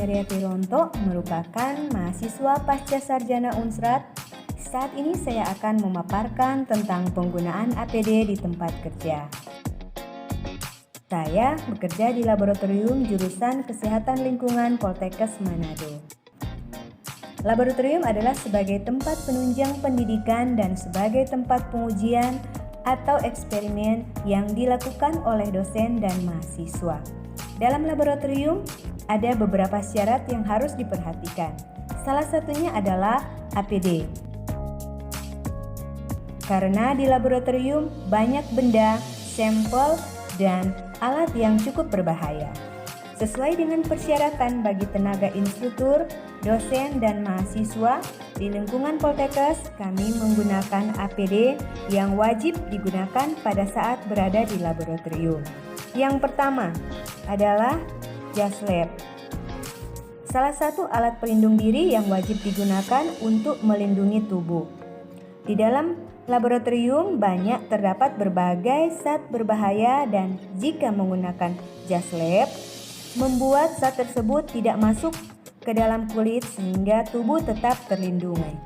Amelia Pironto, merupakan mahasiswa pasca sarjana Unsrat. Saat ini saya akan memaparkan tentang penggunaan APD di tempat kerja. Saya bekerja di laboratorium jurusan Kesehatan Lingkungan Poltekkes Manado. Laboratorium adalah sebagai tempat penunjang pendidikan dan sebagai tempat pengujian atau eksperimen yang dilakukan oleh dosen dan mahasiswa. Dalam laboratorium, ada beberapa syarat yang harus diperhatikan. Salah satunya adalah APD. Karena di laboratorium banyak benda, sampel, dan alat yang cukup berbahaya. Sesuai dengan persyaratan bagi tenaga instruktur, dosen, dan mahasiswa, di lingkungan Poltekkes kami menggunakan APD yang wajib digunakan pada saat berada di laboratorium. Yang pertama adalah jas lab. Salah satu alat pelindung diri yang wajib digunakan untuk melindungi tubuh. Di dalam laboratorium banyak terdapat berbagai zat berbahaya dan jika menggunakan jas lab, membuat zat tersebut tidak masuk ke dalam kulit sehingga tubuh tetap terlindungi.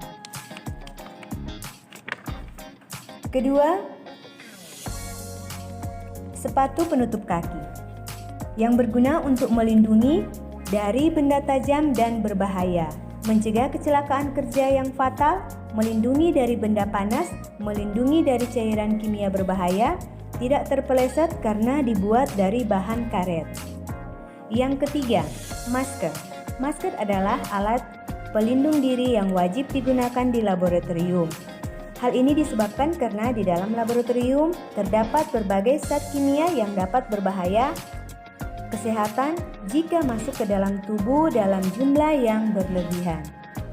Kedua, sepatu penutup kaki yang berguna untuk melindungi dari benda tajam dan berbahaya, mencegah kecelakaan kerja yang fatal, melindungi dari benda panas, melindungi dari cairan kimia berbahaya, tidak terpeleset karena dibuat dari bahan karet. Yang ketiga, masker. Masker adalah alat pelindung diri yang wajib digunakan di laboratorium. Hal ini disebabkan karena di dalam laboratorium terdapat berbagai zat kimia yang dapat berbahaya kesehatan jika masuk ke dalam tubuh dalam jumlah yang berlebihan.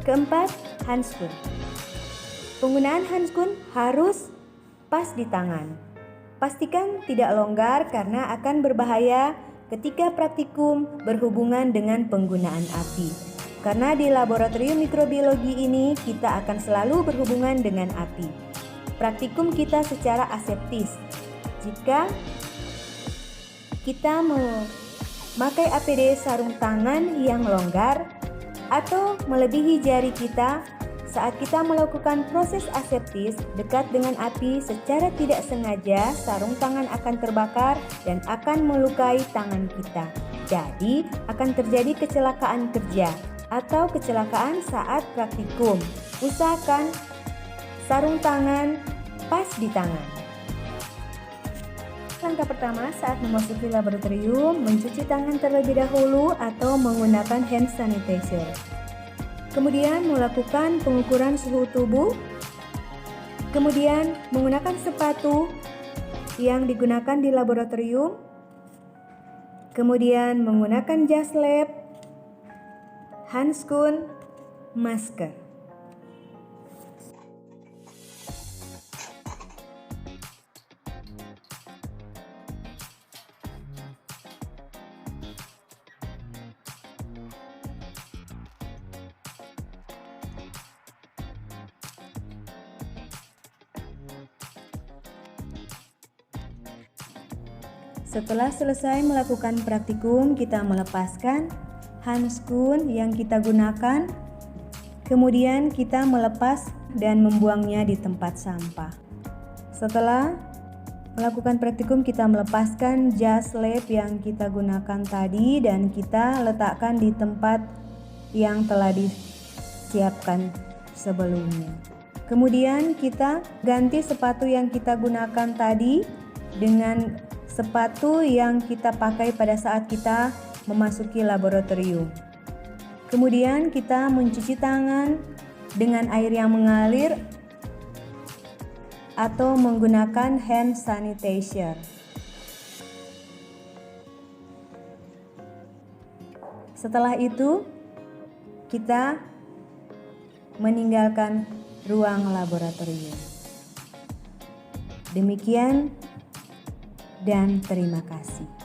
Keempat, handskun. Penggunaan handskun harus pas di tangan. Pastikan tidak longgar karena akan berbahaya ketika praktikum berhubungan dengan penggunaan api. Karena di laboratorium mikrobiologi ini kita akan selalu berhubungan dengan api. Praktikum kita secara aseptis. Jika kita memakai APD sarung tangan yang longgar atau melebihi jari kita saat kita melakukan proses aseptis dekat dengan api, secara tidak sengaja sarung tangan akan terbakar dan akan melukai tangan kita. Jadi akan terjadi kecelakaan kerja atau kecelakaan saat praktikum. Usahakan sarung tangan pas di tangan. Langkah pertama saat memasuki laboratorium, mencuci tangan terlebih dahulu atau menggunakan hand sanitizer. Kemudian melakukan pengukuran suhu tubuh. Kemudian menggunakan sepatu yang digunakan di laboratorium. Kemudian menggunakan jas lab, handskun, masker. Setelah selesai melakukan praktikum, kita melepaskan handskun yang kita gunakan. Kemudian kita melepas dan membuangnya di tempat sampah. Setelah melakukan praktikum, kita melepaskan jas lab yang kita gunakan tadi dan kita letakkan di tempat yang telah disiapkan sebelumnya. Kemudian kita ganti sepatu yang kita gunakan tadi dengan sepatu yang kita pakai pada saat kita memasuki laboratorium. Kemudian kita mencuci tangan dengan air yang mengalir atau menggunakan hand sanitizer. Setelah itu, kita meninggalkan ruang laboratorium. Demikian dan terima kasih.